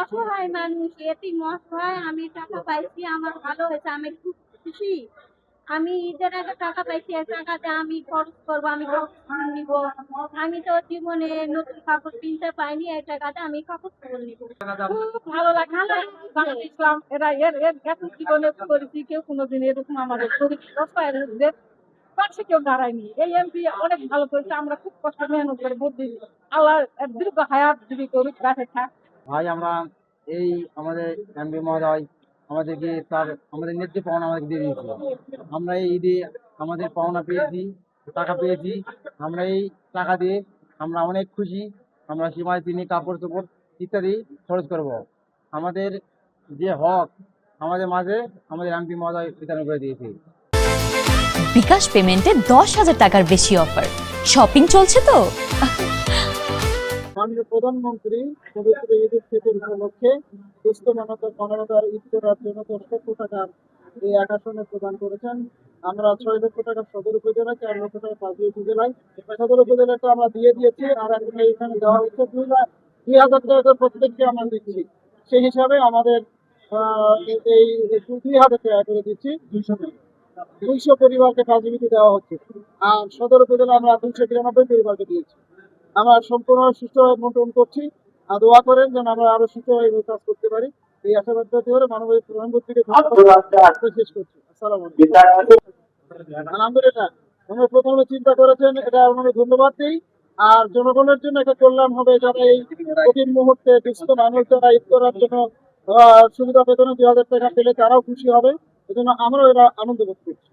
অসহায় মানুষ, এতিম অসহায়, আমি টাকা পাইছি, আমার ভালো হয়েছে, আমি খুব খুশি। আমি ঈদের আগে টাকা পাইছি, এই টাকাতে আমি খরচ করবো, আমি কাপড় নিব। আমি তো জীবনে নতুন কাপড় কিনতে পাইনি, এই টাকাতে আমি কাপড় নিব। খুব ভালো লাগে। জামাত ইসলাম এরা এর এর এত জীবনে করেছি, কেউ কোনোদিন এরকম আমাদের শরীর অসহায়দের পাশে কেউ দাঁড়ায়নি। এই এমপি অনেক ভালো করেছে, আমরা খুব কষ্ট মেহনত করে ভোট দিই। আল্লাহ দীর্ঘ হায়াত যদি করুক, রাখে থাক। ভাই আমরা এই আমাদের এমপি মহোদয় আমাদেরকে তার আমাদের ন্যায্য পাওনা আমাদেরকে দিয়ে দিয়েছে। আমরা এই ঈদে আমাদের পাওনা পেয়েছি, টাকা পেয়েছি। আমরা এই টাকা দিয়ে আমরা অনেক খুশি। আমরা সীমায় তিনি কাপড় চোপড় ইত্যাদি খরচ করব। আমাদের যে হক আমাদের মাঝে আমাদের এমপি মহোদয় বিতরণ করে দিয়েছে। বিকাশ পেমেন্টে 10,000 টাকার বেশি অফার, শপিং চলছে তো। মাননীয় প্রধানমন্ত্রী পবিত্র ঈদ উল ফিতর উপলক্ষে সুস্থ মানবতার ঈদ করার জন্য 10 লক্ষ টাকার এই আকাশনে প্রদান করেছেন। আমরা 6 লক্ষ টাকা সদর উপজেলায়, 4 লক্ষ টাকা পাঁচবিবি উপজেলায়, সদর উপজেলাটা আমরা দিয়ে দিয়েছি। আর এখন এখানে দেওয়া হচ্ছে 2,000 টাকা প্রত্যেককে আমরা দিচ্ছি। সেই হিসাবে আমাদের এই 2,000 টাকা করে দিচ্ছি। 200 পরিবারকে পাঁচবিবি দেওয়া হচ্ছে। আর সদর উপজেলা আমরা 293 পরিবারকে দিয়েছি। আমরা সম্পূর্ণ সুষ্ঠুভাবে বন্টন করছি। আর দোয়া করেন যেন আমরা আরো সুষ্ঠুভাবে কাজ করতে পারি। এই আশাবাদ ব্যক্ত করে মাননীয় প্রধানমন্ত্রীকে শেষ করছি। আসসালামু আলাইকুম। আলহামদুলিল্লাহ, আমরা প্রথমে চিন্তা করেছেন, এটা আমরা ধন্যবাদ দিই। আর জনগণের জন্য একটা কল্যাণ হবে, যারা এই কঠিন মুহূর্তে দুস্থ মানুষ যারা ঈদ করার জন্য সুবিধা বেতনে 2,000 টাকা পেলে তারাও খুশি হবে। এজন্য আমরাও এরা আনন্দ বোধ করছি।